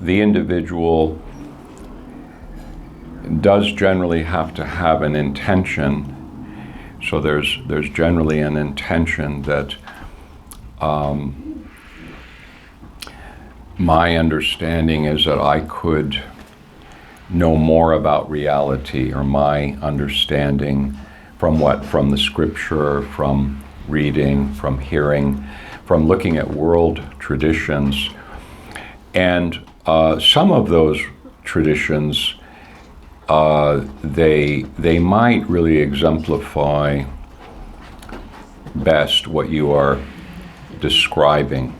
the individual does generally have to have an intention. So there's generally an intention that my understanding is that I could know more about reality, or my understanding from what? From the scripture, from reading, from hearing, from looking at world traditions. And some of those traditions, they might really exemplify best what you are describing.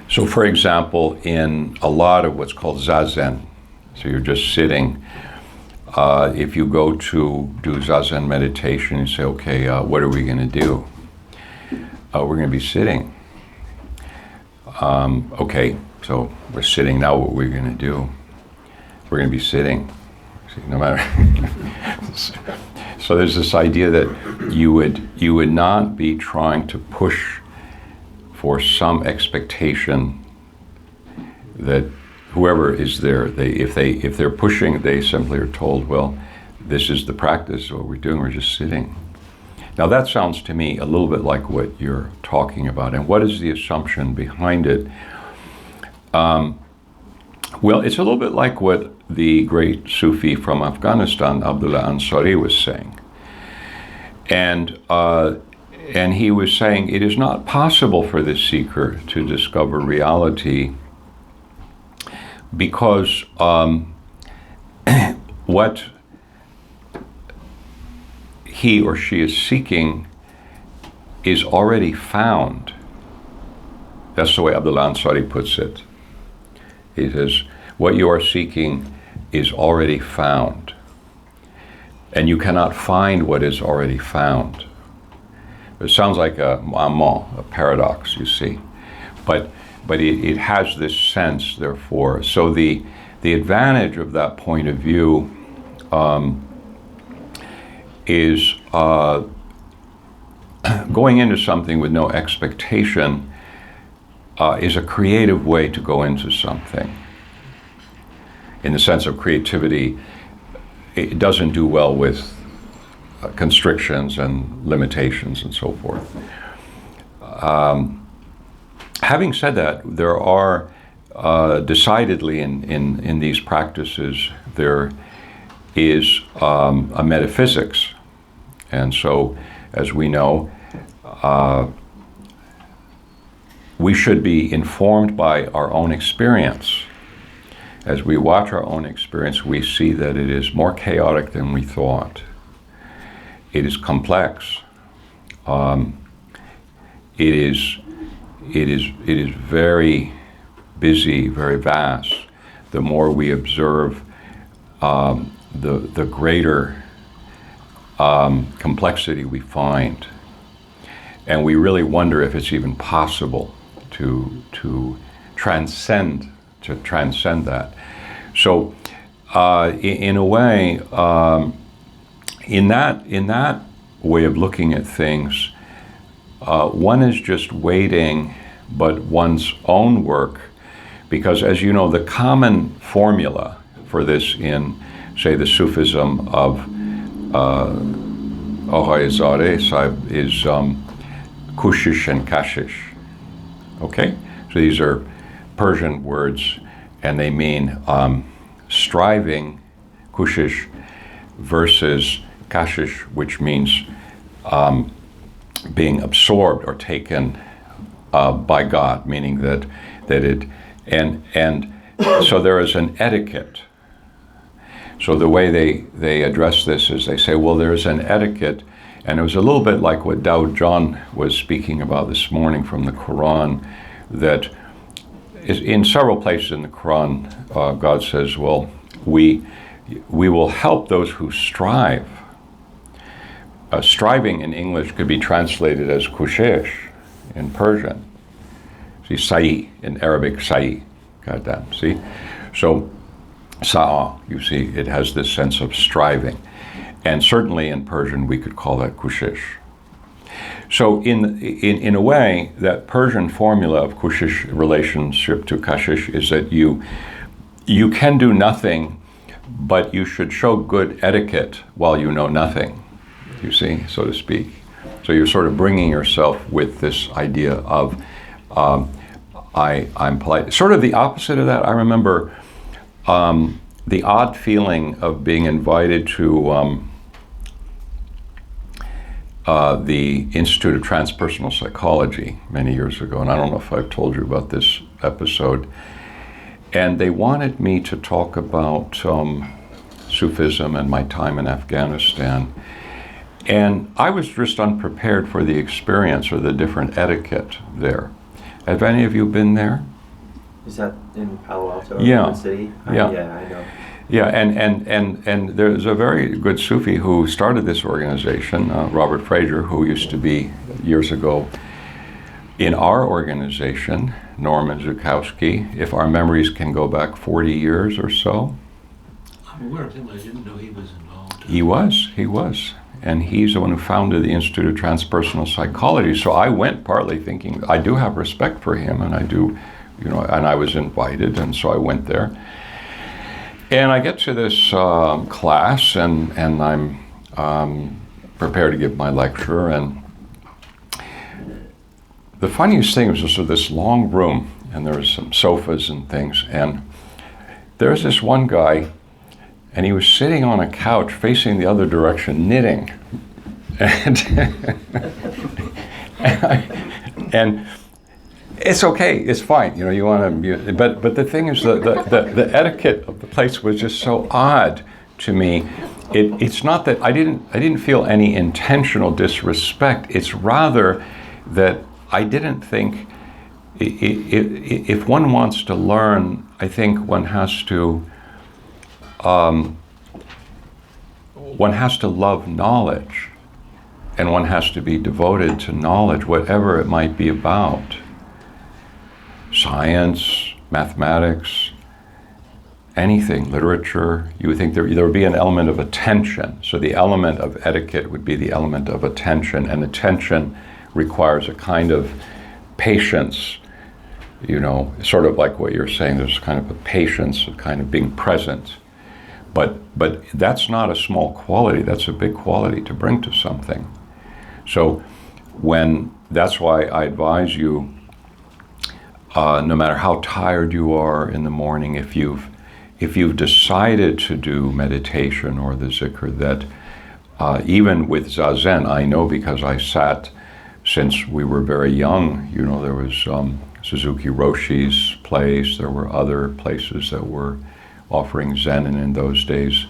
So for example, in a lot of what's called zazen, so you're just sitting, if you go to do zazen meditation, you say, okay, what are we going to do? We're going to be sitting. Okay, so we're sitting, now what are we going to do? We're going to be sitting. See, no matter. So there's this idea that you would not be trying to push for some expectation that whoever is there, if they're pushing, they simply are told, well, this is the practice, what we're doing, we're just sitting. Now that sounds to me a little bit like what you're talking about. And what is the assumption behind it? Well, it's a little bit like what the great Sufi from Afghanistan, Abdullah Ansari, was saying. And he was saying it is not possible for this seeker to discover reality because what he or she is seeking is already found. That's the way Abdullah Ansari puts it. He says, what you are seeking is already found. And you cannot find what is already found. It sounds like a paradox, you see. But it has this sense, therefore. So the advantage of that point of view is going into something with no expectation is a creative way to go into something. In the sense of creativity, it doesn't do well with constrictions and limitations and so forth. Having said that, there are decidedly in these practices, there is a metaphysics. And so, as we know, we should be informed by our own experience. As we watch our own experience, we see that it is more chaotic than we thought. It is complex. It is very busy, very vast. The more we observe, the greater complexity we find. And we really wonder if it's even possible to transcend that. So, in a way, in that way of looking at things, one is just waiting, but one's own work, because as you know, the common formula for this in, say, the Sufism of Agha-e-Zade Sahib is kushish and kashish. Okay? So these are Persian words, and they mean striving, kushish, versus kashish, which means being absorbed or taken by God, meaning that it, and so there is an etiquette. So the way they address this is they say, well, there's an etiquette, and it was a little bit like what Daud John was speaking about this morning from the Quran, that is in several places in the Quran, God says, well, we will help those who strive. Striving in English could be translated as kushesh in Persian. See, sa'i in Arabic, sa'i, goddamn, see? So, sa'a, you see, it has this sense of striving. And certainly in Persian, we could call that kushesh. So in a way, that Persian formula of kushish, relationship to kashish, is that you can do nothing, but you should show good etiquette while you know nothing, you see, so to speak. So you're sort of bringing yourself with this idea of I'm polite. Sort of the opposite of that. I remember the odd feeling of being invited to the Institute of Transpersonal Psychology many years ago, and I don't know if I've told you about this episode. And they wanted me to talk about Sufism and my time in Afghanistan. And I was just unprepared for the experience or the different etiquette there. Have any of you been there? Is that in Palo Alto? Yeah. City? Yeah. Yeah, I know. Yeah, and there's a very good Sufi who started this organization, Robert Fraser, who used to be years ago in our organization, Norman Zukowski, if our memories can go back 40 years or so. I'm aware of him, I didn't know he was involved. He was. And he's the one who founded the Institute of Transpersonal Psychology. So I went partly thinking, I do have respect for him, and I do, and I was invited, and so I went there. And I get to this class, and I'm prepared to give my lecture, and the funniest thing was just this long room, and there was some sofas and things, and there's this one guy, and he was sitting on a couch facing the other direction, knitting. And it's okay, it's fine, you want to, but the thing is, the etiquette of the place was just so odd to me. It's not that I didn't feel any intentional disrespect. It's rather that I didn't think, if one wants to learn, I think one has to love knowledge, and one has to be devoted to knowledge, whatever it might be about. Science, mathematics, anything, literature. You would think there would be an element of attention. So the element of etiquette would be the element of attention, and attention requires a kind of patience, sort of like what you're saying. There's kind of a patience, a kind of being present. But that's not a small quality, that's a big quality to bring to something. So that's why I advise you, no matter how tired you are in the morning, if you've decided to do meditation or the zikr, that even with Zazen, I know because I sat since we were very young, there was Suzuki Roshi's place, there were other places that were offering Zen, and in those days,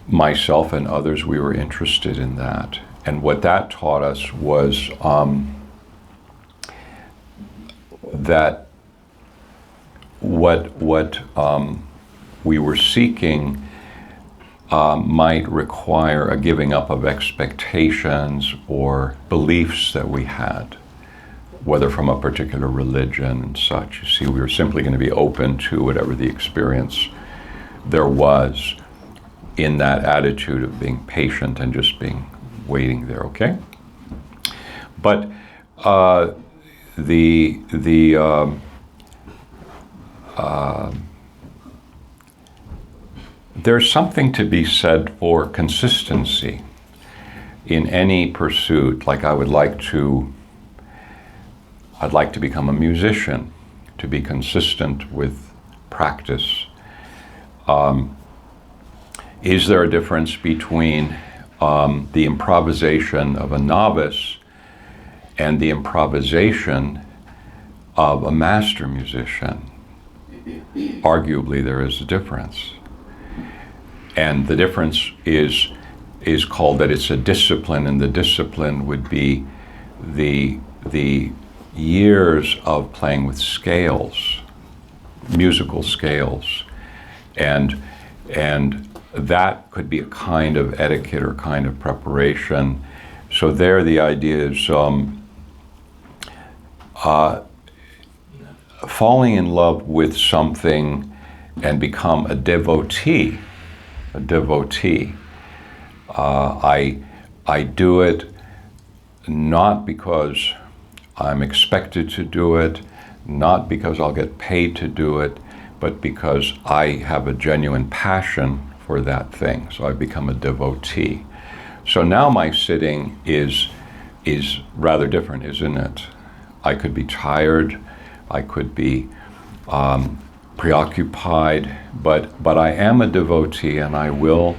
myself and others, we were interested in that. And what that taught us was that what we were seeking might require a giving up of expectations or beliefs that we had, whether from a particular religion and such. You see, we were simply going to be open to whatever the experience there was, in that attitude of being patient and just being waiting there, okay? But there's something to be said for consistency in any pursuit. Like I'd like to become a musician, to be consistent with practice. Is there a difference between the improvisation of a novice and the improvisation of a master musician? Arguably, there is a difference. And the difference is called that it's a discipline, and the discipline would be the years of playing with scales, musical scales, and that could be a kind of etiquette or kind of preparation. So there, the idea is falling in love with something and become a devotee. I do it not because I'm expected to do it, not because I'll get paid to do it, but because I have a genuine passion for that thing. So I become a devotee. So now my sitting is rather different, isn't it? I could be tired, I could be preoccupied, but I am a devotee, and I will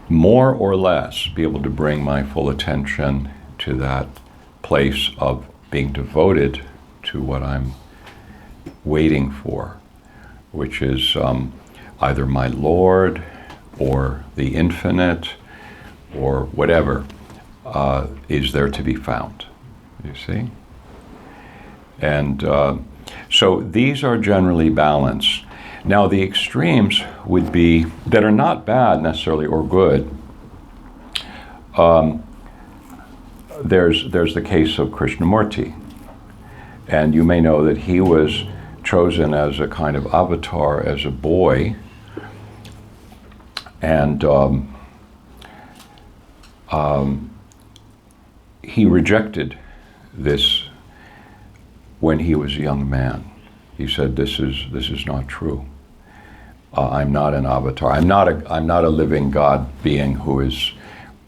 more or less be able to bring my full attention to that place of being devoted to what I'm waiting for, which is either my Lord or the infinite or whatever is there to be found, you see? And so these are generally balanced. Now the extremes would be, that are not bad necessarily or good. There's the case of Krishnamurti. And you may know that he was chosen as a kind of avatar as a boy. And he rejected this when he was a young man. He said, "This is not true. I'm not an avatar. I'm not a living God being who is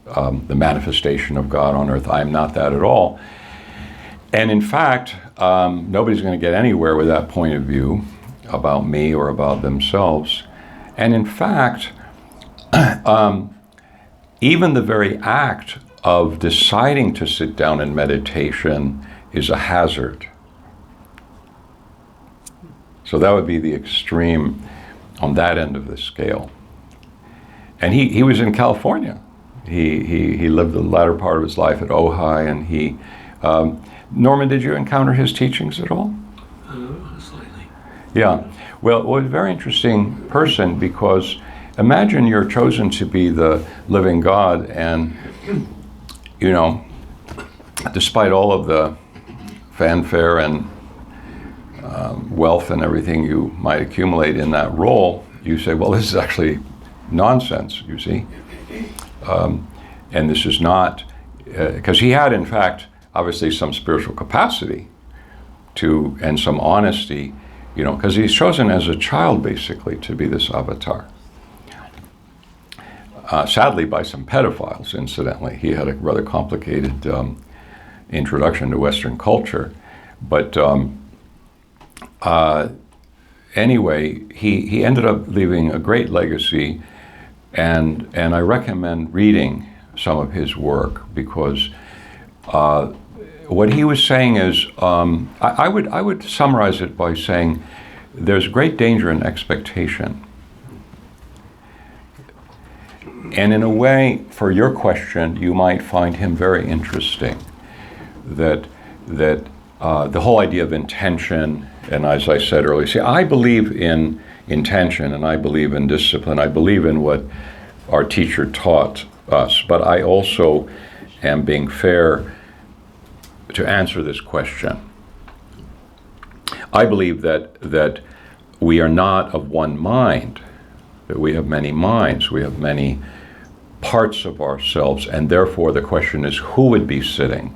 the manifestation of God on earth. I'm not that at all." And in fact, nobody's going to get anywhere with that point of view about me or about themselves. And in fact, even the very act of deciding to sit down in meditation is a hazard. So that would be the extreme on that end of the scale. And he was in California. He lived the latter part of his life at Ojai, and he... Norman, did you encounter his teachings at all? Slightly. Yeah. Well, a very interesting person, because imagine you're chosen to be the living God, and, you know, despite all of the fanfare and wealth and everything you might accumulate in that role, you say, well, this is actually nonsense, you see. And this is not, because he had, in fact, obviously some spiritual capacity to, and some honesty, you know, because he's chosen as a child, basically, to be this avatar. Sadly, by some pedophiles, incidentally. He had a rather complicated introduction to Western culture. But anyway, he ended up leaving a great legacy, and I recommend reading some of his work, because what he was saying is, I would summarize it by saying there's great danger in expectation. And in a way, for your question, you might find him very interesting. That the whole idea of intention, and as I said earlier, see, I believe in intention, and I believe in discipline. I believe in what our teacher taught us, but I also am being fair to answer this question. I believe that we are not of one mind, that we have many minds, we have many parts of ourselves, and therefore the question is, who would be sitting?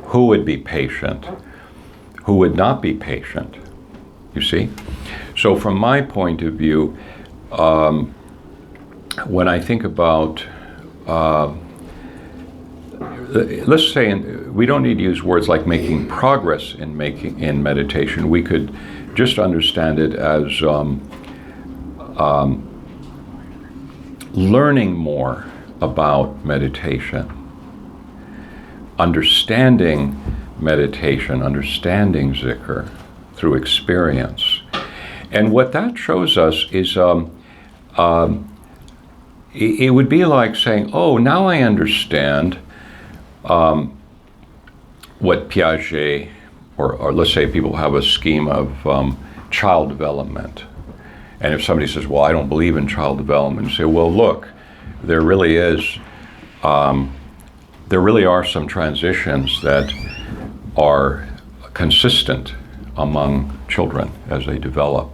Who would be patient? Who would not be patient? You see? So from my point of view, when I think about, let's say, we don't need to use words like making progress in meditation. We could just understand it as learning more about meditation, understanding meditation, understanding zikr through experience. And what that shows us is it would be like saying, oh, now I understand what Piaget, or let's say people have a scheme of child development. And if somebody says, well, I don't believe in child development, you say, well, look, there really are some transitions that are consistent among children as they develop.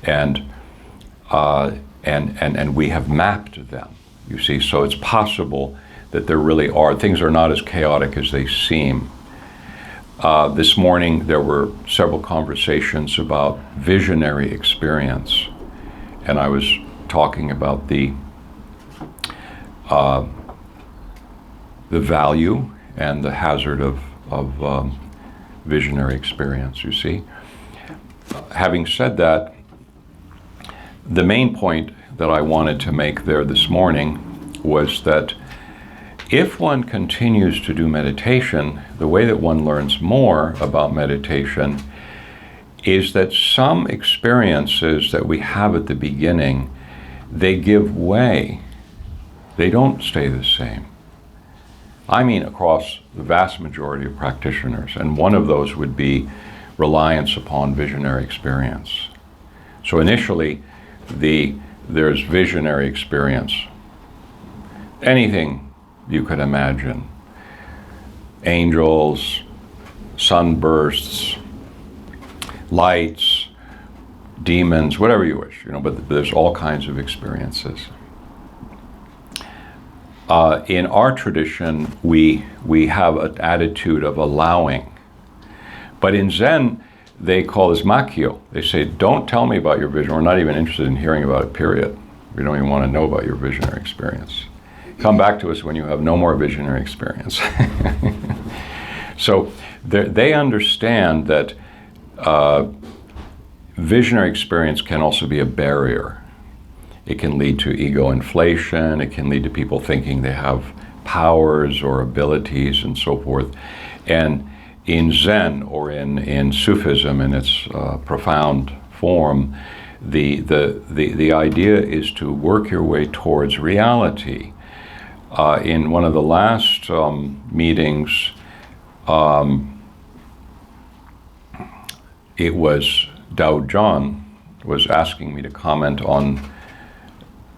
And we have mapped them, you see. So it's possible that there really are. Things are not as chaotic as they seem. This morning there were several conversations about visionary experience, and I was talking about the value and the hazard of visionary experience, you see. Having said that, the main point that I wanted to make there this morning was that if one continues to do meditation, the way that one learns more about meditation is that some experiences that we have at the beginning, they give way. They don't stay the same. I mean there's the vast majority of practitioners, and one of those would be reliance upon visionary experience. So initially, there's visionary experience. Anything you could imagine. Angels, sunbursts, lights, demons, whatever you wish, but there's all kinds of experiences. In our tradition, we have an attitude of allowing. But in Zen, they call this makyo. They say, don't tell me about your vision. We're not even interested in hearing about it, period. We don't even want to know about your visionary experience. Come back to us when you have no more visionary experience. So they understand that visionary experience can also be a barrier. It can lead to ego inflation. It can lead to people thinking they have powers or abilities and so forth. And in Zen or in Sufism in its profound form, the idea is to work your way towards reality. In one of the last meetings, it was Dao John was asking me to comment on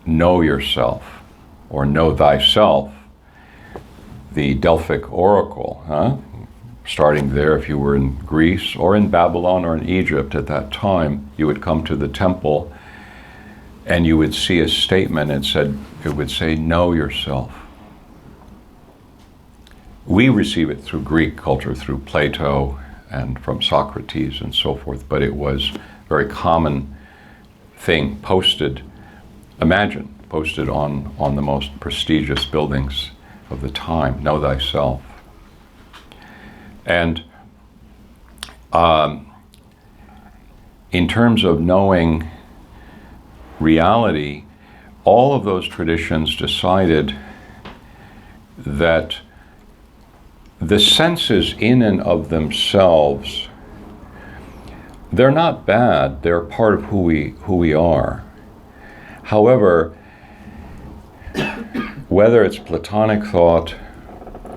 know yourself, or know thyself, the Delphic oracle, starting there. If you were in Greece or in Babylon or in Egypt at that time, you would come to the temple and you would see a statement. It would say, know yourself. We receive it through Greek culture, through Plato and from Socrates and so forth, but it was a very common thing posted on the most prestigious buildings of the time, know thyself. And in terms of knowing reality, all of those traditions decided that the senses in and of themselves, they're not bad, they're part of who we are. However, whether it's Platonic thought,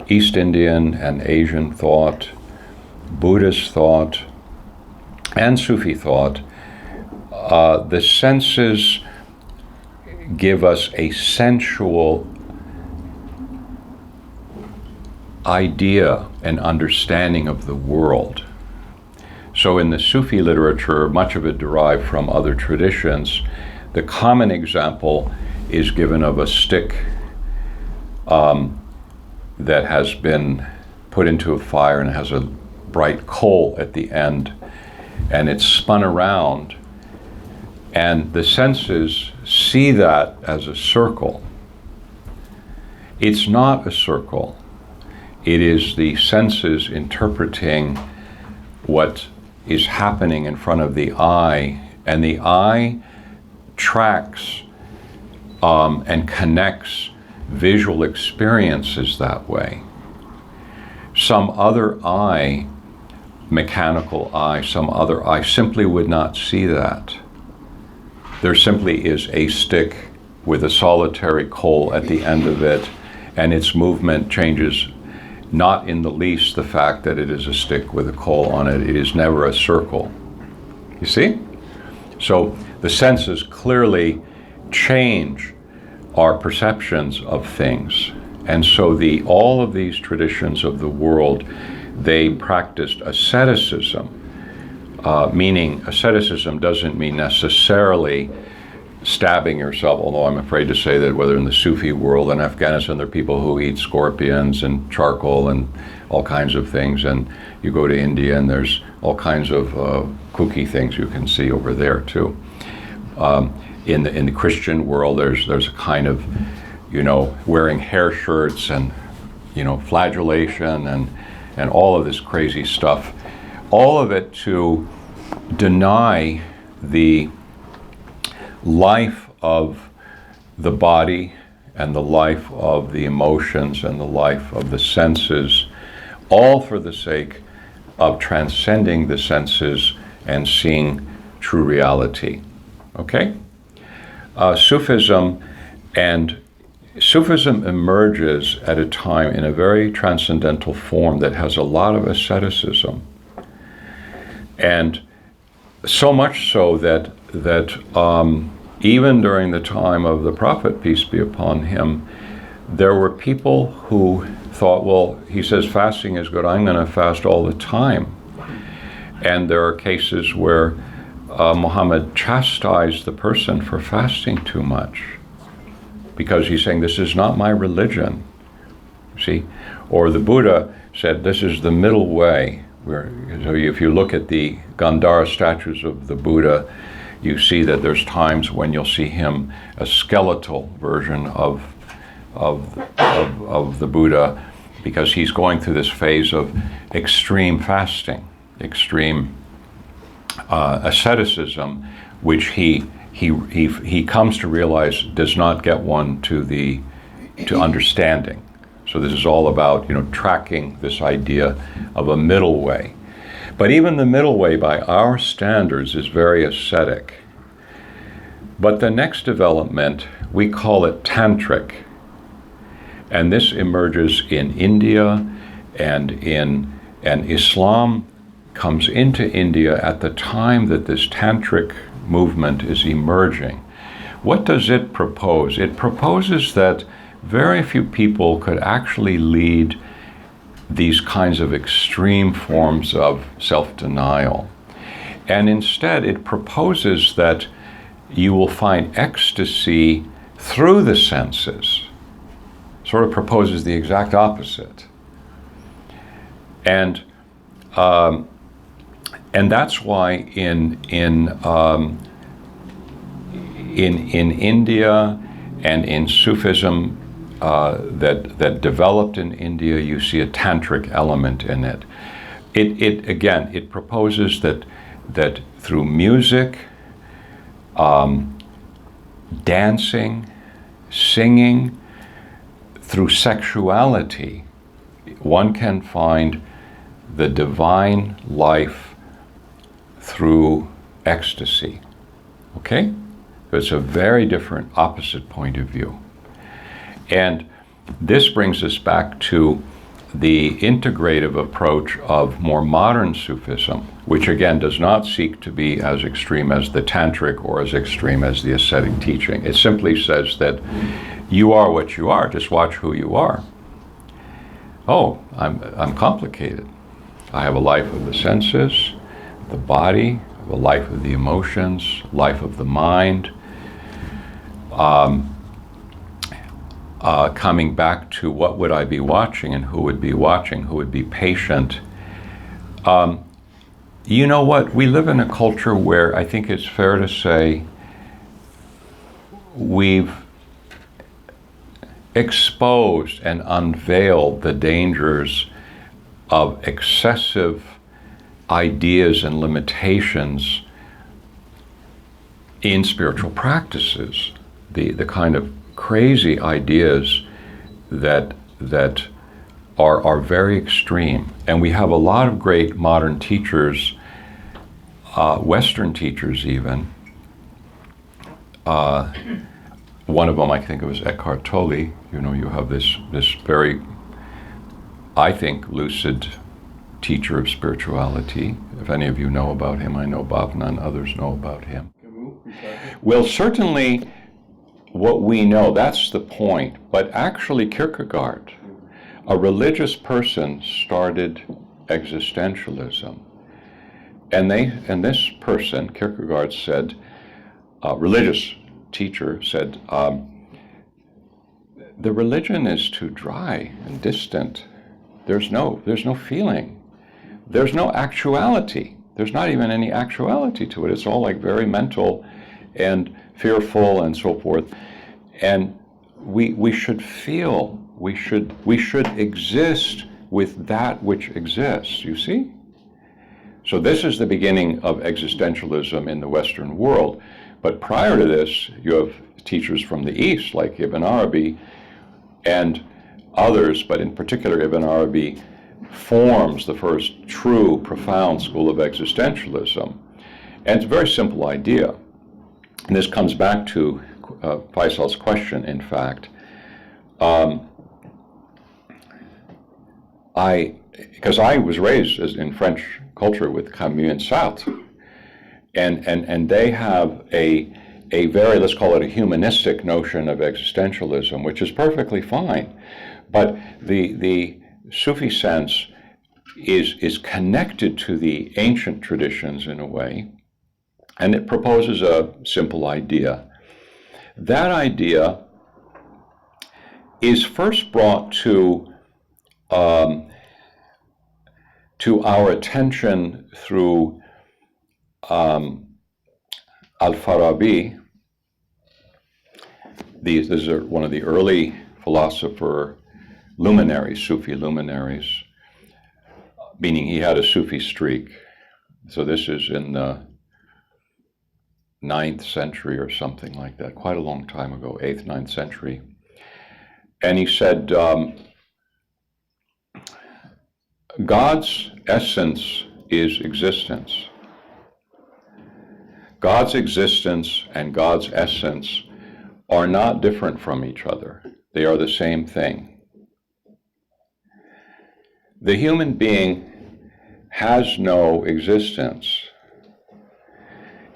East Indian and Asian thought, Buddhist thought, and Sufi thought, the senses give us a sensual idea and understanding of the world. So in the Sufi literature, much of it derived from other traditions, the common example is given of a stick that has been put into a fire and has a bright coal at the end, and it's spun around, and the senses see that as a circle. It's not a circle. It is the senses interpreting what is happening in front of the eye, and the eye tracks and connects visual experiences that way. Some other eye, mechanical eye, some other eye simply would not see that. There simply is a stick with a solitary coal at the end of it, and its movement changes not in the least the fact that it is a stick with a coal on it. It is never a circle. You see? So the senses clearly change our perceptions of things. And so all of these traditions of the world, they practiced asceticism, meaning asceticism doesn't mean necessarily stabbing yourself, although I'm afraid to say that whether in the Sufi world in Afghanistan, there are people who eat scorpions and charcoal and all kinds of things, and you go to India and there's all kinds of kooky things you can see over there too. In the Christian world, there's a kind of, wearing hair shirts and, flagellation and all of this crazy stuff. All of it to deny the life of the body and the life of the emotions and the life of the senses, all for the sake of transcending the senses and seeing true reality. Okay? Sufism emerges at a time in a very transcendental form that has a lot of asceticism. And so much so that even during the time of the Prophet, peace be upon him, there were people who thought, well, he says fasting is good, I'm going to fast all the time. And there are cases where Muhammad chastised the person for fasting too much, because he's saying, this is not my religion, see? Or the Buddha said, this is the middle way. So if you look at the Gandhara statues of the Buddha, you see that there's times when you'll see him a skeletal version of the Buddha, because he's going through this phase of extreme fasting, extreme asceticism, which he comes to realize does not get one to understanding. So this is all about, tracking this idea of a middle way. But even the middle way, by our standards, is very ascetic. But the next development, we call it Tantric. And this emerges in India, and Islam comes into India at the time that this Tantric movement is emerging. What does it propose? It proposes that very few people could actually lead these kinds of extreme forms of self-denial. And instead, it proposes that you will find ecstasy through the senses. Sort of proposes the exact opposite. And that's why in India and in Sufism that developed in India, you see a tantric element in it. It proposes that through music, dancing, singing, through sexuality, one can find the divine life through ecstasy. Okay? It's a very different, opposite point of view. And this brings us back to the integrative approach of more modern Sufism, which again does not seek to be as extreme as the Tantric or as extreme as the ascetic teaching. It simply says that you are what you are, just watch who you are. Oh, I'm complicated. I have a life of the senses, the body, a life of the emotions, life of the mind. Coming back to what would I be watching and who would be watching, who would be patient. You know what? We live in a culture where I think it's fair to say we've exposed and unveiled the dangers of excessive ideas and limitations in spiritual practices. The kind of crazy ideas that are very extreme. And we have a lot of great modern teachers, Western teachers even. One of them I think it was Eckhart Tolle. You have this very, I think, lucid teacher of spirituality. If any of you know about him, I know Bhavna and others know about him. Well, certainly what we know, that's the point. But actually Kierkegaard, a religious person, started existentialism. And this person, Kierkegaard, said, religious teacher said, the religion is too dry and distant. There's no feeling. There's no actuality. There's not even any actuality to it. It's all like very mental and fearful and so forth. And we should feel, we should exist with that which exists, you see? So this is the beginning of existentialism in the Western world. But prior to this, you have teachers from the East, like Ibn Arabi and others, but in particular Ibn Arabi forms the first true, profound school of existentialism. And it's a very simple idea. And this comes back to Faisal's question, in fact. Because I was raised in French culture with Camus and Sartre, and they have a very, let's call it a humanistic notion of existentialism, which is perfectly fine. But the Sufi sense is connected to the ancient traditions in a way, and it proposes a simple idea. That idea is first brought to our attention through Al-Farabi. These are one of the early philosopher luminaries, Sufi luminaries, meaning he had a Sufi streak. So this is in the 9th century or something like that, quite a long time ago, 8th, 9th century. And he said, God's essence is existence. God's existence and God's essence are not different from each other. They are the same thing. The human being has no existence.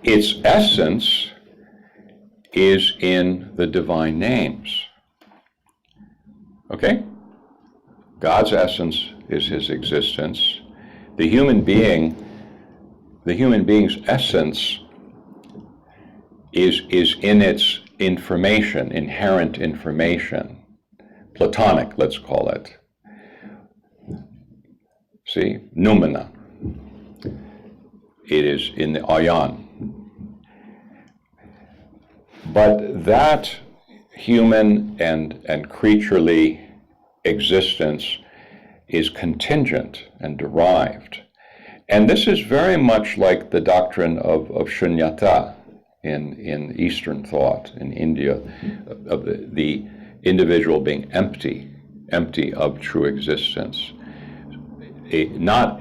Its essence is in the divine names. Okay? God's essence is his existence. The human being's essence is in its information, inherent information. Platonic, let's call it. See? Noumena. It is in the ayan. But that human and creaturely existence is contingent and derived. And this is very much like the doctrine of shunyata in Eastern thought, in India, of the individual being empty of true existence. Not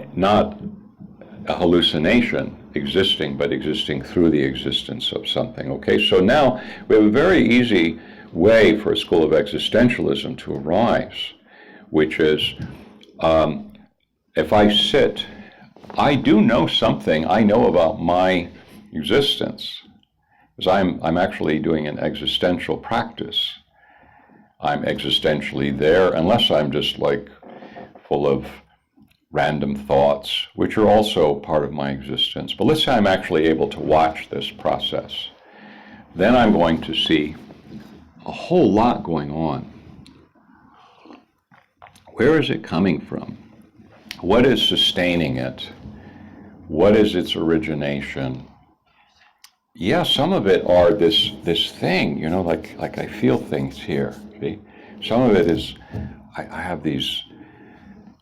a hallucination existing, but existing through the existence of something. Okay, so now we have a very easy way for a school of existentialism to arise, which is, if I sit, I do know something, I know about my existence, because I'm actually doing an existential practice. I'm existentially there, unless I'm just like full of random thoughts, which are also part of my existence. But let's say I'm actually able to watch this process. Then I'm going to see a whole lot going on. Where is it coming from? What is sustaining it? What is its origination? Yeah, some of it are this thing, you know, like I feel things here, see? Some of it is, I have these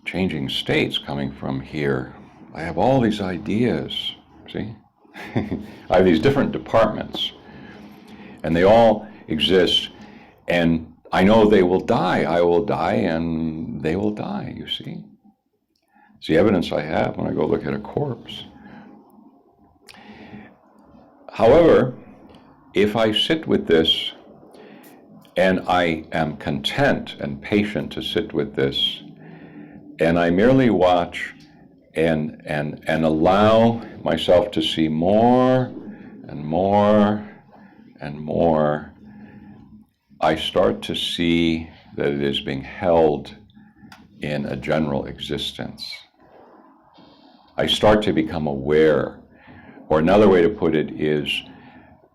changing states coming from here. I have all these ideas, see? I have these different departments, and they all exist, and I know they will die. I will die, and they will die, you see? It's the evidence I have when I go look at a corpse. However, if I sit with this, and I am content and patient to sit with this, and I merely watch and allow myself to see more and more and more, I start to see that it is being held in a general existence. I start to become aware, or another way to put it is,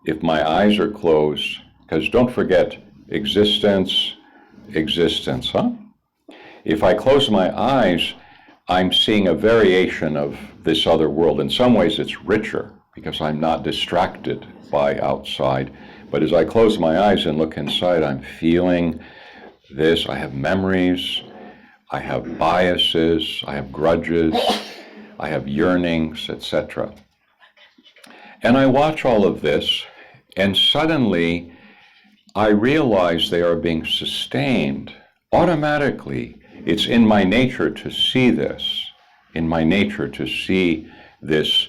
if my eyes are closed, because don't forget, existence, huh? If I close my eyes, I'm seeing a variation of this other world. In some ways, it's richer because I'm not distracted by outside. But as I close my eyes and look inside, I'm feeling this. I have memories, I have biases, I have grudges, I have yearnings, etc. And I watch all of this, and suddenly I realize they are being sustained automatically. It's in my nature to see this, in my nature to see this,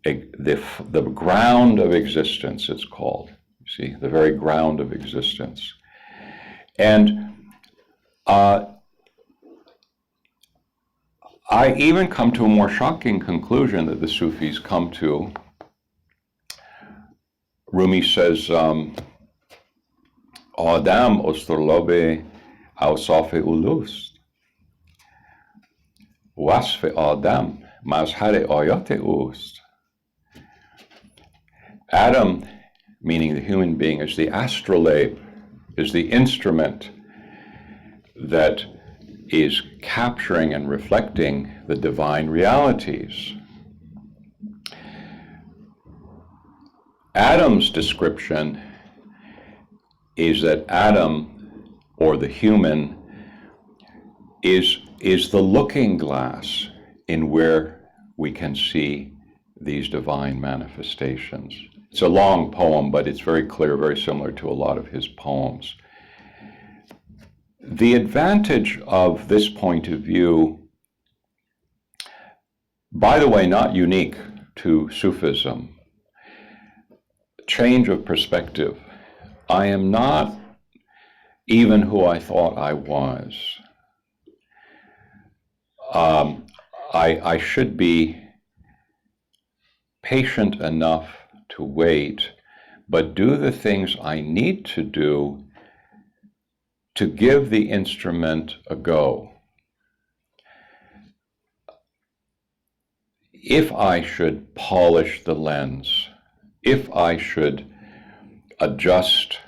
the ground of existence, it's called. You see, the very ground of existence. And I even come to a more shocking conclusion that the Sufis come to. Rumi says, Adam ostorlobe awsafe ulust. Wasf Adam mazhar ayat ust. Adam, meaning the human being, is the astrolabe, is the instrument that is capturing and reflecting the divine realities. Adam's description is that Adam, or the human, is the looking glass in where we can see these divine manifestations. It's a long poem, but it's very clear, very similar to a lot of his poems. The advantage of this point of view, by the way, not unique to Sufism, change of perspective. I am not even who I thought I was. I should be patient enough to wait, but do the things I need to do to give the instrument a go. If I should polish the lens, if I should adjust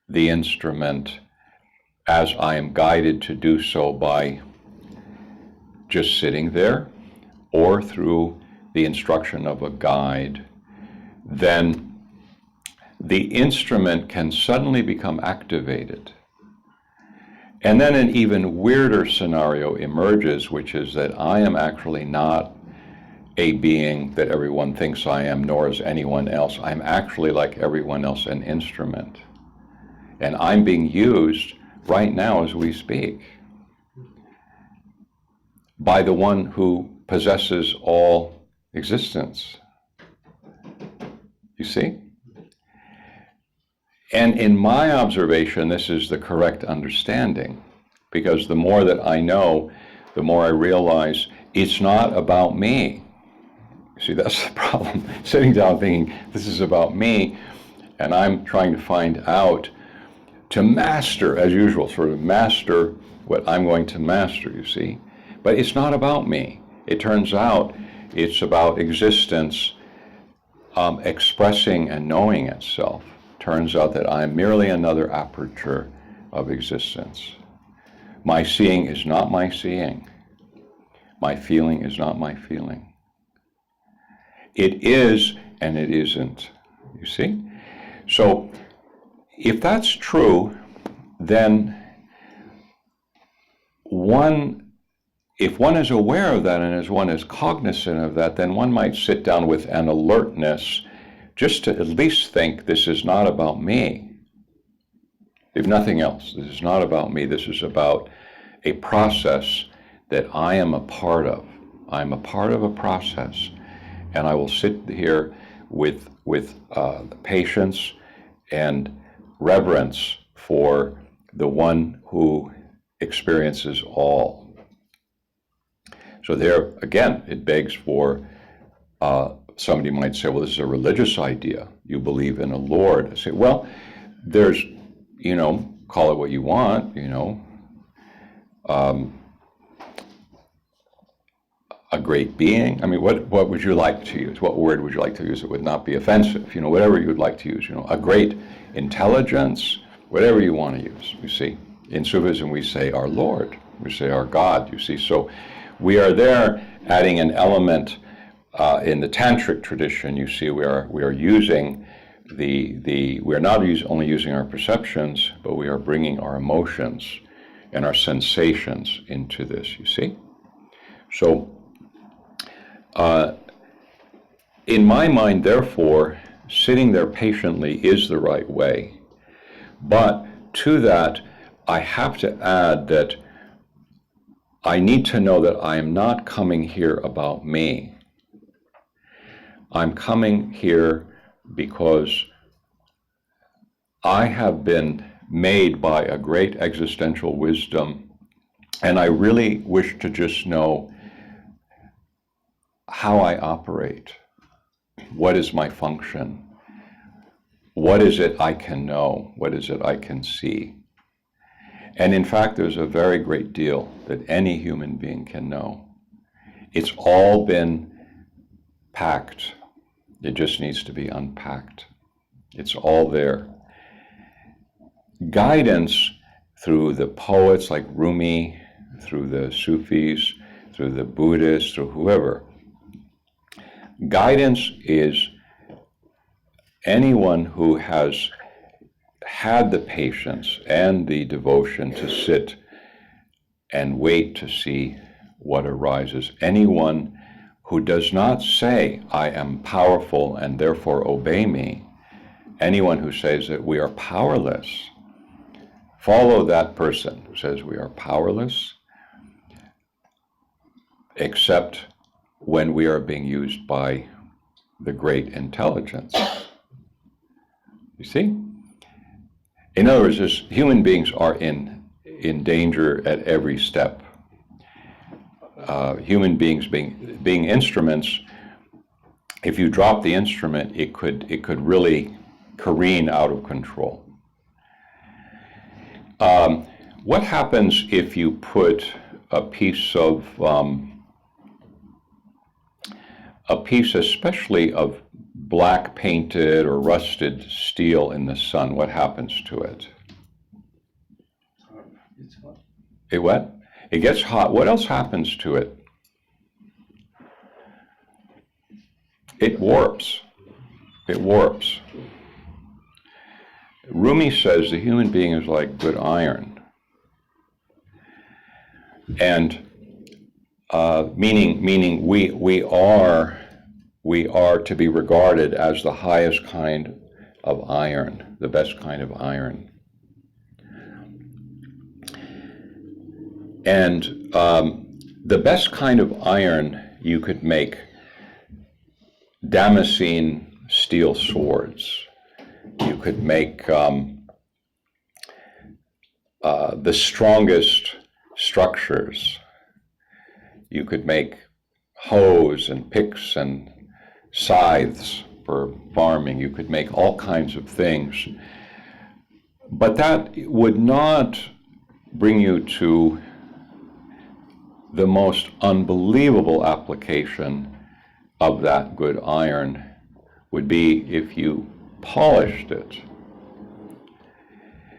the instrument as I am guided to do so by just sitting there or through the instruction of a guide, then the instrument can suddenly become activated. And then an even weirder scenario emerges, which is that I am actually not a being that everyone thinks I am, nor is anyone else. I'm actually, like everyone else, an instrument. And I'm being used right now as we speak by the one who possesses all existence. You see? And in my observation, this is the correct understanding, because the more that I know, the more I realize it's not about me. See, that's the problem. Sitting down thinking, this is about me, and I'm trying to find out, to master, as usual, sort of master what I'm going to master, you see. But it's not about me. It turns out it's about existence expressing and knowing itself. Turns out that I'm merely another aperture of existence. My seeing is not my seeing. My feeling is not my feeling. It is and it isn't, you see? So if that's true, then if one is aware of that and as one is cognizant of that, then one might sit down with an alertness just to at least think, this is not about me. If nothing else, this is not about me. This is about a process that I am a part of. I'm a part of a process, and I will sit here with patience and reverence for the one who experiences all. So there, again, it begs for, somebody might say, well, this is a religious idea. You believe in a Lord. I say, well, there's, call it what you want, a great being. I mean, what would you like to use? What word would you like to use that would not be offensive? Whatever you would like to use, a great intelligence, whatever you want to use, you see. In Sufism, we say our Lord, we say our God, you see. So we are there adding an element in the Tantric tradition, you see, we are using we are not only using our perceptions, but we are bringing our emotions and our sensations into this, you see. So, in my mind, therefore, sitting there patiently is the right way. But to that, I have to add that I need to know that I am not coming here about me. I'm coming here because I have been made by a great existential wisdom, and I really wish to just know how I operate. What is my function? What is it I can know? What is it I can see? And in fact, there's a very great deal that any human being can know. It's all been packed. It just needs to be unpacked. It's all there. Guidance through the poets like Rumi, through the Sufis, through the Buddhists, through whoever. Guidance is anyone who has had the patience and the devotion to sit and wait to see what arises. Anyone who does not say, I am powerful and therefore obey me. Anyone who says that we are powerless. Follow that person who says we are powerless, except when we are being used by the great intelligence. You see? In other words, human beings are in danger at every step. Human beings being instruments, if you drop the instrument, it could really careen out of control. What happens if you put a piece especially of black painted or rusted steel in the sun? What happens to it? It's hot. It what? It gets hot. What else happens to it? It warps. It warps. Rumi says the human being is like good iron. And meaning we are to be regarded as the highest kind of iron, the best kind of iron. And the best kind of iron, you could make Damascene steel swords. You could make the strongest structures. You could make hoes and picks and scythes for farming. You could make all kinds of things. But that would not bring you to the most unbelievable application of that good iron would be if you polished it.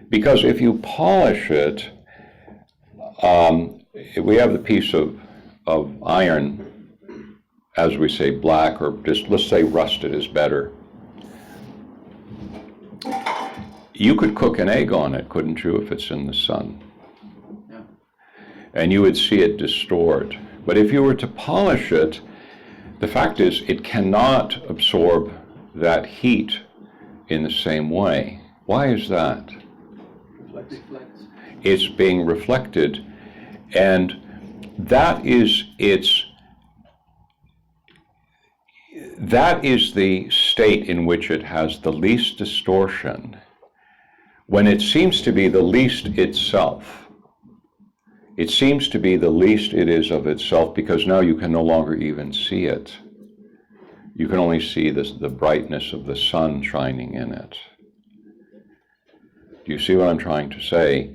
Because if you polish it, we have the piece of iron, as we say, black, or just let's say rusted is better. You could cook an egg on it, couldn't you, if it's in the sun? Yeah. And you would see it distort. But if you were to polish it, the fact is it cannot absorb that heat in the same way. Why is that? Reflects. It's being reflected, and that is the state in which it has the least distortion, when it seems to be the least itself. It seems to be the least it is of itself, because now you can no longer even see it. You can only see the brightness of the sun shining in it. Do you see what I'm trying to say?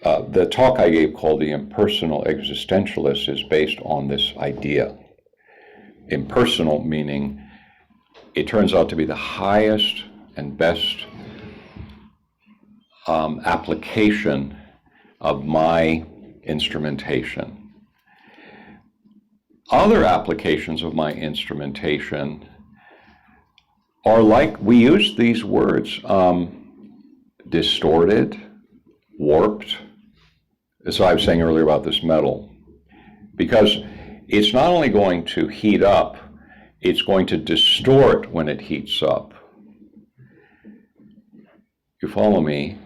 The talk I gave called The Impersonal Existentialist is based on this idea. Impersonal meaning it turns out to be the highest and best application of my instrumentation. Other applications of my instrumentation are like, we use these words, distorted, warped. That's what I was saying earlier about this metal. Because it's not only going to heat up, it's going to distort when it heats up. You follow me?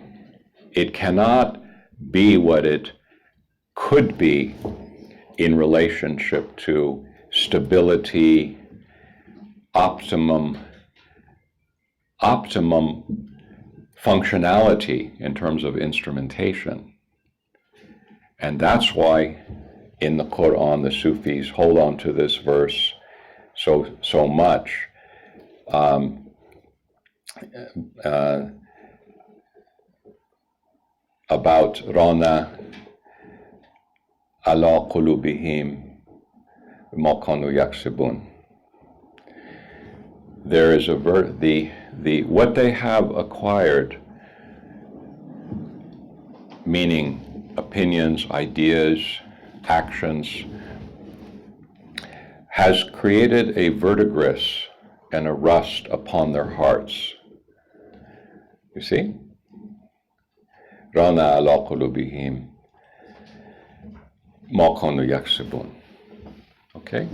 It cannot be what it could be in relationship to stability, optimum functionality in terms of instrumentation. And that's why in the Quran, the Sufis hold on to this verse so much. About Rana ala qulubihim ma kanu yaksibun. There is the what they have acquired, meaning opinions, ideas, actions, has created a verdigris and a rust upon their hearts. You see? Rana ala qulubihim ma kanu yaksibun. Okay?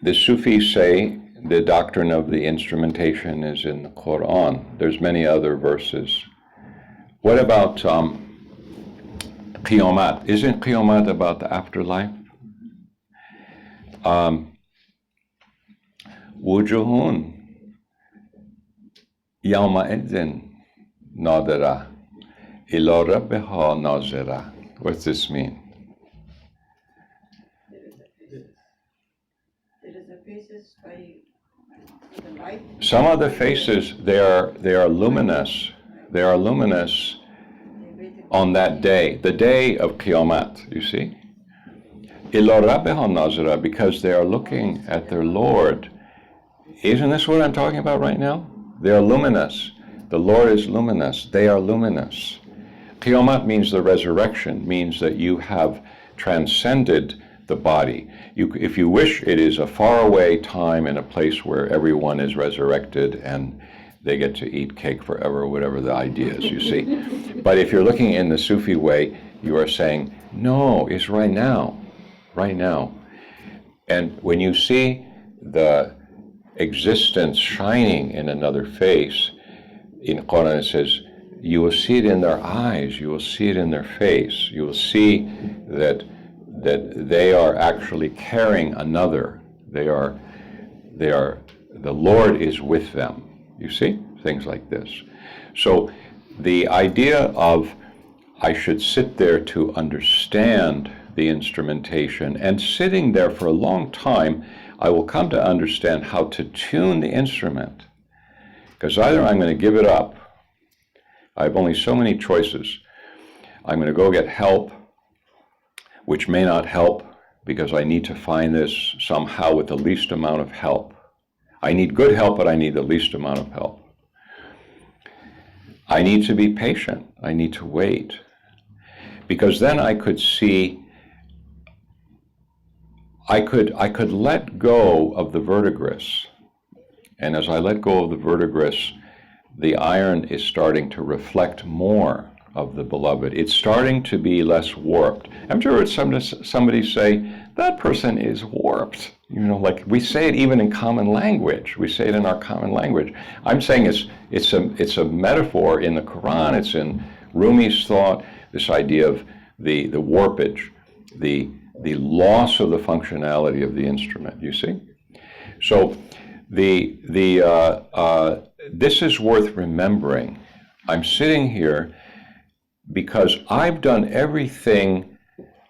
The Sufis say the doctrine of the instrumentation is in the Quran. There's many other verses. What about Qiyamah? Isn't Qiyamah about the afterlife? Wujuhun yawma idzin nadira ila rabbiha nazira. What's this mean? Some of the faces, they are luminous. They are luminous on that day, the day of Qiyamah, you see? Ila rabbiha nazira, because they are looking at their Lord. Isn't this what I'm talking about right now? They are luminous. The Lord is luminous. They are luminous. Qiyamah means the resurrection, means that you have transcended the body. If you wish, it is a faraway time in a place where everyone is resurrected and they get to eat cake forever, or whatever the idea is, you see. But if you're looking in the Sufi way, you are saying, no, it's right now, right now. And when you see the existence shining in another face, in Quran it says, you will see it in their eyes, you will see it in their face, you will see that they are actually carrying another. The Lord is with them. You see? Things like this. So the idea of I should sit there to understand the instrumentation, and sitting there for a long time, I will come to understand how to tune the instrument. Because either I'm going to give it up, I have only so many choices. I'm going to go get help, which may not help because I need to find this somehow with the least amount of help. I need good help, but I need the least amount of help. I need to be patient. I need to wait. Because then I could see, I could let go of the verdigris. And as I let go of the verdigris, the iron is starting to reflect more of the beloved. It's starting to be less warped. I'm sure it's somebody say, that person is warped. You know, like we say it even in common language. We say it in our common language. I'm saying it's a metaphor in the Quran. It's in Rumi's thought, this idea of the warpage, the loss of the functionality of the instrument, you see? So this is worth remembering. I'm sitting here because I've done everything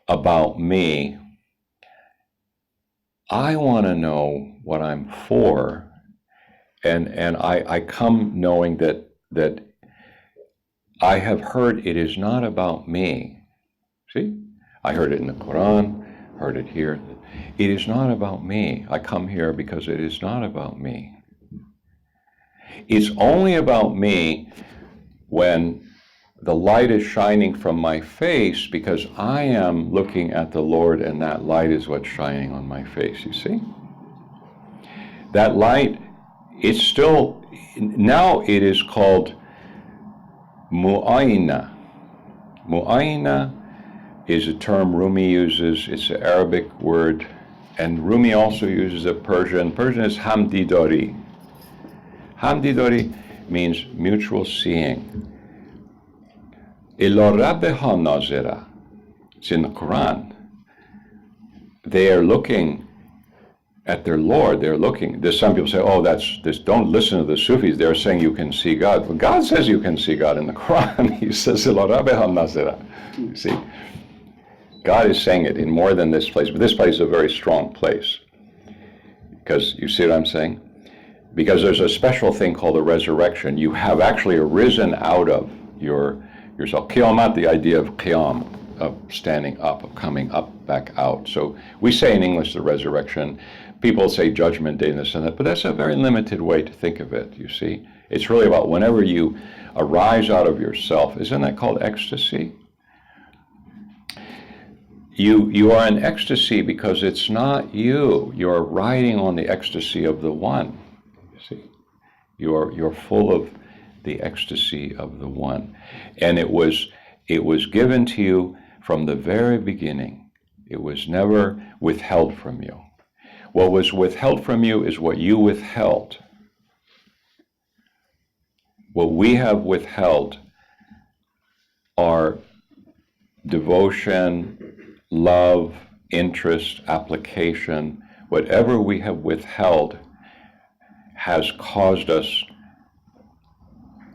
about me. I want to know what I'm for, and I come knowing that I have heard it is not about me. See? I heard it in the Quran, heard it here. It is not about me. I come here because it is not about me. It's only about me when the light is shining from my face because I am looking at the Lord and that light is what's shining on my face, you see? That light, it's still, now it is called mu'ayna. Mu'ayna is a term Rumi uses. It's an Arabic word, and Rumi also uses a Persian. Persian is hamdidari. Hamdidari means mutual seeing. Ila rabbiha nazira. It's in the Quran. They are looking at their Lord. They're looking. There's some people say, "Oh, that's this." Don't listen to the Sufis. They're saying you can see God. Well, God says you can see God in the Quran. He says, "Ila rabbiha nazira." You see, God is saying it in more than this place, but this place is a very strong place. Because you see what I'm saying? Because there's a special thing called the resurrection. You have actually arisen out of yourself. Qiyamat, the idea of qiyam, of standing up, of coming up, back out. So we say in English the resurrection. People say judgment day and this and that, but that's a very limited way to think of it, you see. It's really about whenever you arise out of yourself. Isn't that called ecstasy? You are in ecstasy because it's not you. You're riding on the ecstasy of the one. You see, you're full of the ecstasy of the one, and it was given to you from the very beginning. It was never withheld from you. What was withheld from you is what you withheld. What we have withheld are devotion, love, interest, application. Whatever we have withheld has caused us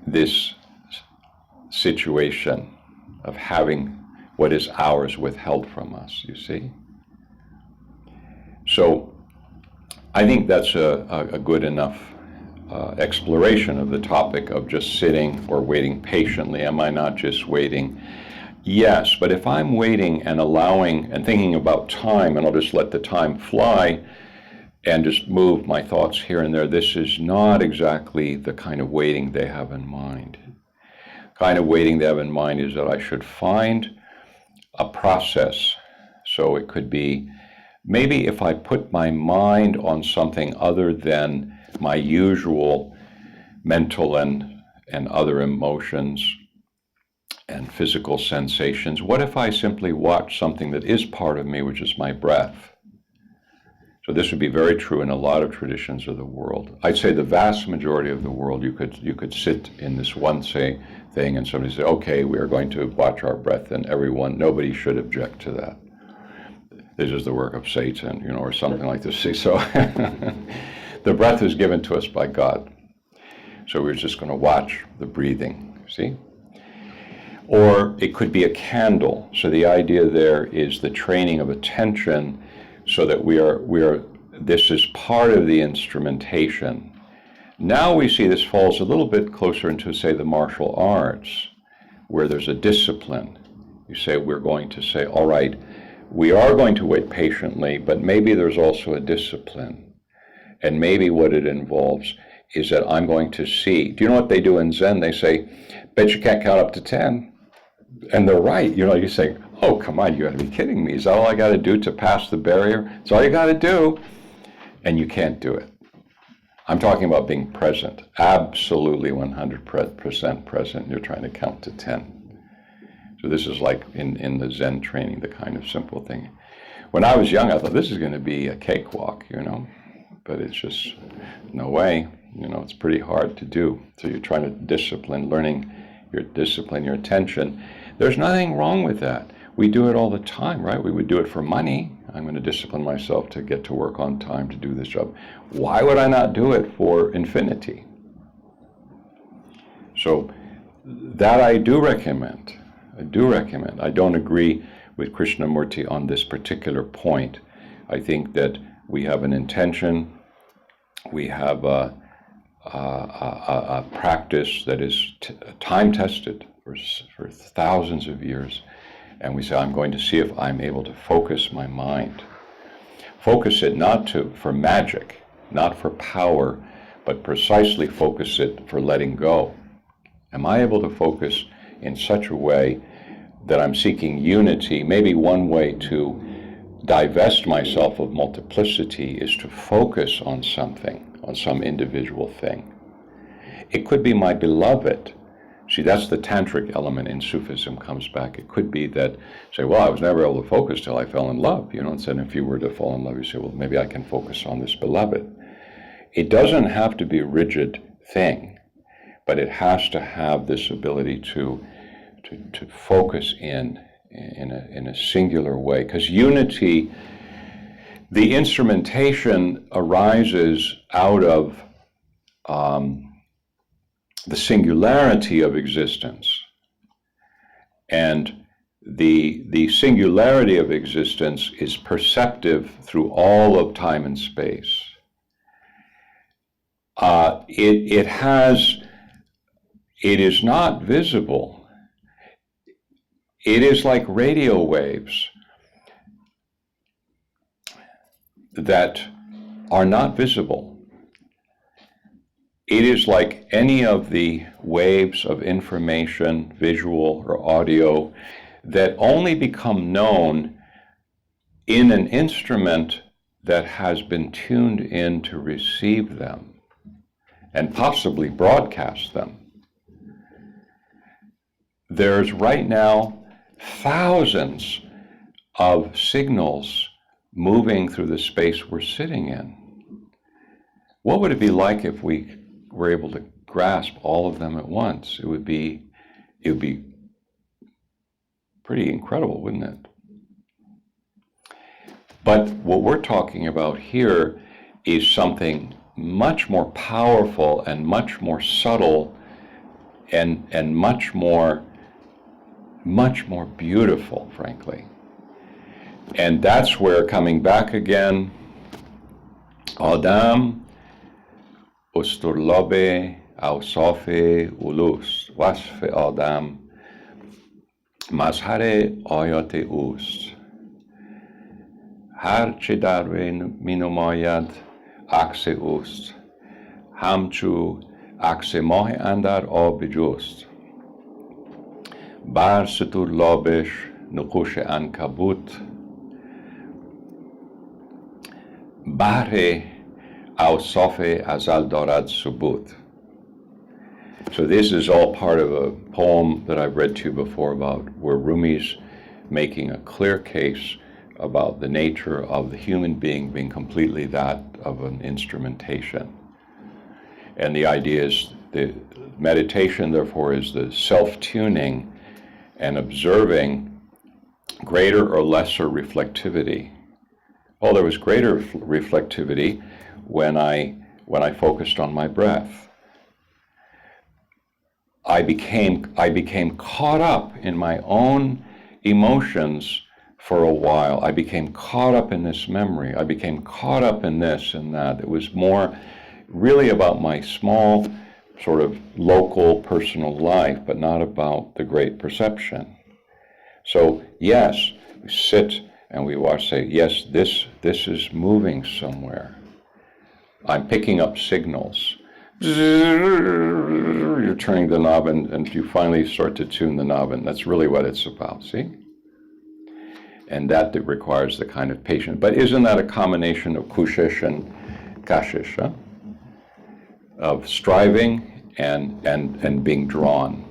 this situation of having what is ours withheld from us, you see? So I think that's a good enough exploration of the topic of just sitting or waiting patiently. Am I not just waiting? Yes, but if I'm waiting and allowing and thinking about time, and I'll just let the time fly and just move my thoughts here and there, this is not exactly the kind of waiting they have in mind. The kind of waiting they have in mind is that I should find a process. So it could be, maybe if I put my mind on something other than my usual mental and other emotions and physical sensations, what if I simply watch something that is part of me, which is my breath? So this would be very true in a lot of traditions of the world. I'd say the vast majority of the world, you could sit in this one thing and somebody say, okay, we are going to watch our breath, and nobody should object to that. This is the work of Satan, or something like this. See, so the breath is given to us by God. So we're just going to watch the breathing, see? Or it could be a candle. So the idea there is the training of attention so that this is part of the instrumentation. Now we see this falls a little bit closer into, say, the martial arts, where there's a discipline. You say, we're going to say, all right, we are going to wait patiently, but maybe there's also a discipline. And maybe what it involves is that I'm going to see. Do you know what they do in Zen? They say, bet you can't count up to 10. And they're right. You say, oh, come on, you got to be kidding me. Is that all I got to do to pass the barrier? It's all you got to do. And you can't do it. I'm talking about being present, absolutely 100% present. You're trying to count to 10. So this is like in the Zen training, the kind of simple thing. When I was young, I thought this is going to be a cakewalk, but it's just no way. It's pretty hard to do. So you're trying to learning your attention. There's nothing wrong with that. We do it all the time, right? We would do it for money. I'm going to discipline myself to get to work on time to do this job. Why would I not do it for infinity? So that I do recommend. I don't agree with Krishnamurti on this particular point. I think that we have an intention, we have a practice that is time-tested, for thousands of years, and we say, I'm going to see if I'm able to focus my mind. Focus it not for magic, not for power, but precisely focus it for letting go. Am I able to focus in such a way that I'm seeking unity? Maybe one way to divest myself of multiplicity is to focus on something, on some individual thing. It could be my beloved. See, that's the Tantric element in Sufism comes back. It could be that, say, well, I was never able to focus till I fell in love. And so if you were to fall in love, you say, well, maybe I can focus on this beloved. It doesn't have to be a rigid thing, but it has to have this ability to focus in a singular way. Because unity, the instrumentation arises out of the singularity of existence. And the singularity of existence is perceptive through all of time and space. It is not visible. It is like radio waves that are not visible. It is like any of the waves of information, visual or audio, that only become known in an instrument that has been tuned in to receive them and possibly broadcast them. There's right now thousands of signals moving through the space we're sitting in. What would it be like if we were able to grasp all of them at once? It would be pretty incredible, wouldn't it? But what we're talking about here is something much more powerful and much more subtle and much more beautiful, frankly. And that's where, coming back again, Adam Usturlabe Awsafe Ulus, Wasf Adam Mazhar Ayat Ust. Har che dar minumayad عکس اوست همچو عکس ماه اندر آب جست بر ستور لابش نقوش عنکبوت بحر اوصاف ازل دارد ثبوت. So this is all part of a poem that I've read to you before about where Rumi's making a clear case about the nature of the human being completely that of an instrumentation. And the idea is the meditation, therefore, is the self-tuning and observing greater or lesser reflectivity. Oh, there was greater reflectivity when I focused on my breath. I became caught up in my own emotions for a while. I became caught up in this memory. I became caught up in this and that. It was more really about my small, sort of local, personal life, but not about the great perception. So yes, we sit and we watch, say, yes, this is moving somewhere. I'm picking up signals. You're turning the knob and you finally start to tune the knob, and that's really what it's about, see? And that requires the kind of patience. But isn't that a combination of kushish and kashish, huh? Of striving and being drawn?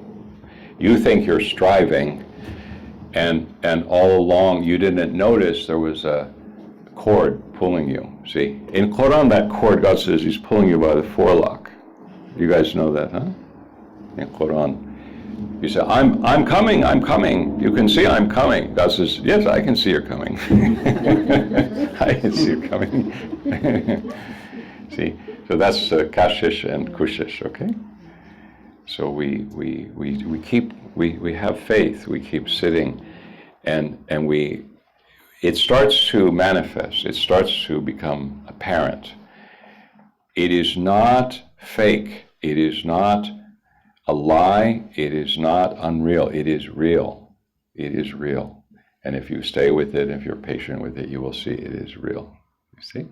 You think you're striving, and all along you didn't notice there was a cord pulling you. See, in Quran, that cord, God says He's pulling you by the forelock. You guys know that, huh? In Quran. You say, I'm coming, I'm coming. You can see I'm coming. God says, yes, I can see you're coming. I can see you're coming. See, so that's kashish and kushish, okay? So we have faith. We keep sitting, and it starts to manifest. It starts to become apparent. It is not fake. It is not a lie, it is not unreal. It is real. It is real. And if you stay with it, if you're patient with it, you will see it is real. You see?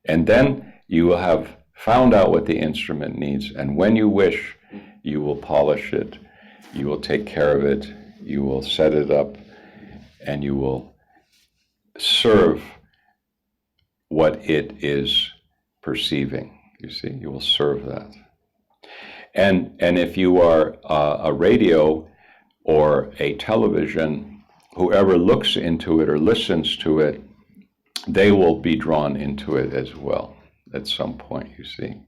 And then you will have found out what the instrument needs. And when you wish, you will polish it. You will take care of it. You will set it up. And you will serve what it is perceiving. You see? You will serve that. And if you are a radio or a television, whoever looks into it or listens to it, they will be drawn into it as well at some point, you see.